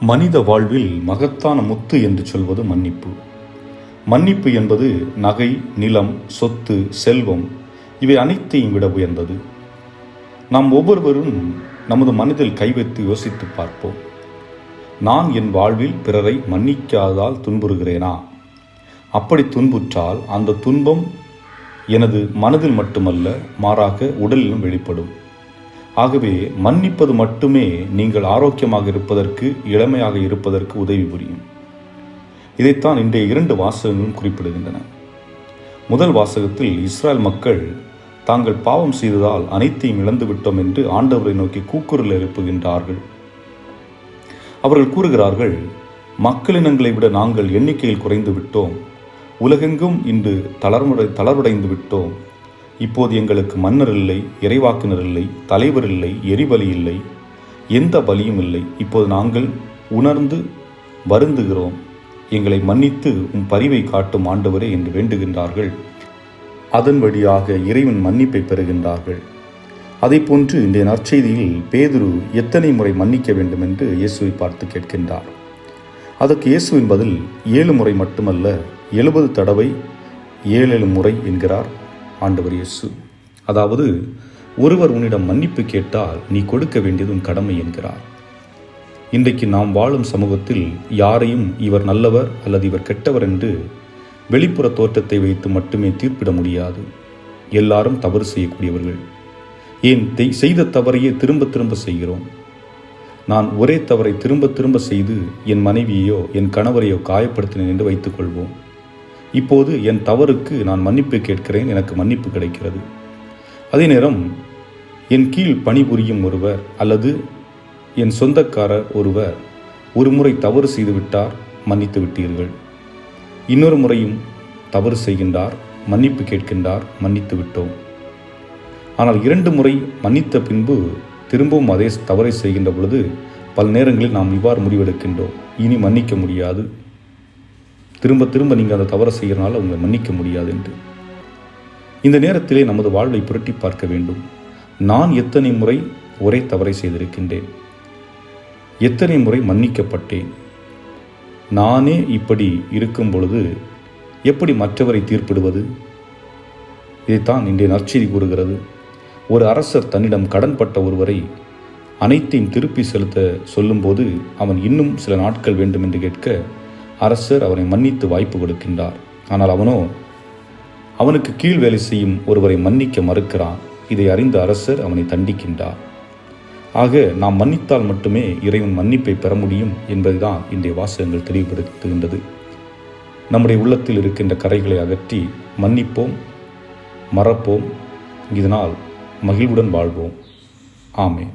மனித வாழ்வில் மகத்தான முத்து என்று சொல்வது மன்னிப்பு. மன்னிப்பு என்பது நகை, நிலம், சொத்து, செல்வம் இவை அனைத்தையும் விட உயர்ந்தது. நாம் ஒவ்வொருவரும் நமது மனதில் கை வைத்து யோசித்து பார்ப்போம். நான் என் வாழ்வில் பிறரை மன்னிக்காததால் துன்புறுகிறேனா? அப்படி துன்புற்றால் அந்த துன்பம் எனது மனதில் மட்டுமல்ல, மாறாக உடலிலும் வெளிப்படும். ஆகவே மன்னிப்பது மட்டுமே நீங்கள் ஆரோக்கியமாக இருப்பதற்கு, இளமையாக இருப்பதற்கு உதவி புரியும். இதைத்தான் இன்றைய 2 வாசகங்களும் குறிப்பிடுகின்றன. முதல் வாசகத்தில் இஸ்ரேல் மக்கள் தாங்கள் பாவம் செய்ததால் அனைத்தையும் இழந்துவிட்டோம் என்று ஆண்டவரை நோக்கி கூக்குரல் எழுப்புகின்றார்கள். அவர்கள் கூறுகிறார்கள், மக்களினங்களை விட நாங்கள் எண்ணிக்கையில் குறைந்து விட்டோம். உலகெங்கும் இன்று தளர்வடைந்து விட்டோம். இப்போது எங்களுக்கு மன்னர் இல்லை, இறைவாக்கினர் இல்லை, தலைவர் இல்லை, எரிபலி இல்லை, எந்த பலியும் இல்லை. இப்போது நாங்கள் உணர்ந்து வருந்துகிறோம். எங்களை மன்னித்து உம் பரிவை காட்டும் ஆண்டவரே என்று வேண்டுகின்றார்கள். அதன் வழியாக இறைவன் மன்னிப்பை பெறுகின்றார்கள். அதை போன்று இன்றைய நற்செய்தியில் பேதுரு எத்தனை முறை மன்னிக்க வேண்டும் என்று இயேசுவை பார்த்து கேட்கின்றார். அதற்கு இயேசுவின் பதில் 7 முறை மட்டுமல்ல, 70 தடவை 7 முறை என்கிறார் ஆண்டவர் இயேசு. அதாவது, ஒருவர் உன்னிடம் மன்னிப்பு கேட்டால் நீ கொடுக்க வேண்டியது உன் கடமை என்கிறார். இன்றைக்கு நாம் வாழும் சமூகத்தில் யாரையும் இவர் நல்லவர் அல்லது இவர் கெட்டவர் என்று வெளிப்புற தோற்றத்தை வைத்து மட்டுமே தீர்ப்பிட முடியாது. எல்லாரும் தவறு செய்யக்கூடியவர்கள். ஏன் செய்த தவறையே திரும்ப திரும்ப செய்கிறோம். நான் ஒரே தவறை திரும்ப திரும்ப செய்து என் மனைவியையோ என் கணவரையோ காயப்படுத்தினேன் என்று வைத்துக் கொள்வோம். இப்போது என் தவறுக்கு நான் மன்னிப்பு கேட்கிறேன், எனக்கு மன்னிப்பு கிடைக்கிறது. அதே நேரம் என் கீழ் பணிபுரியும் ஒருவர் அல்லது என் சொந்தக்காரர் ஒருவர் ஒரு முறை தவறு செய்து விட்டார், மன்னித்து விட்டீர்கள். இன்னொரு முறையும் தவறு செய்கின்றார், மன்னிப்பு கேட்கின்றார், மன்னித்து விட்டோம். ஆனால் 2 முறை மன்னித்த பின்பு திரும்பவும் அதே தவறை செய்கின்ற பொழுது பல நேரங்களில் நாம் இவ்வாறு முடிவெடுக்கின்றோம், இனி மன்னிக்க முடியாது, திரும்ப திரும்ப நீங்கள் அந்த தவறை செய்கிறனால உங்களை மன்னிக்க முடியாது என்று. இந்த நேரத்திலே நமது வாழ்வை புரட்டி பார்க்க வேண்டும். நான் எத்தனை முறை ஒரே தவறை செய்திருக்கின்றேன்? எத்தனை முறை மன்னிக்கப்பட்டேன்? நானே இப்படி இருக்கும் பொழுது எப்படி மற்றவரை தீர்ப்பிடுவது? இதைத்தான் இன்றைய நற்செய்தி கூறுகிறது. ஒரு அரசர் தன்னிடம் கடன்பட்ட ஒருவரை அனைத்தையும் திருப்பி செலுத்த சொல்லும்போது அவன் இன்னும் சில நாட்கள் வேண்டும் என்று கேட்க அரசர் அவனை மன்னித்து வாய்ப்பு கொடுக்கின்றார். ஆனால் அவனுக்கு கீழ் வேலை செய்யும் ஒருவரை மன்னிக்க மறுக்கிறான். இதை அறிந்த அரசர் அவனை தண்டிக்கின்றார். ஆக நாம் மன்னித்தால் மட்டுமே இறைவன் மன்னிப்பை பெற முடியும் என்பதுதான் இன்றைய வாசகங்கள் தெளிவுபடுத்துகின்றது. நம்முடைய உள்ளத்தில் இருக்கின்ற கரைகளை அகற்றி மன்னிப்போம், மறப்போம். இதனால் மகிழ்வுடன் வாழ்வோம். ஆமென்.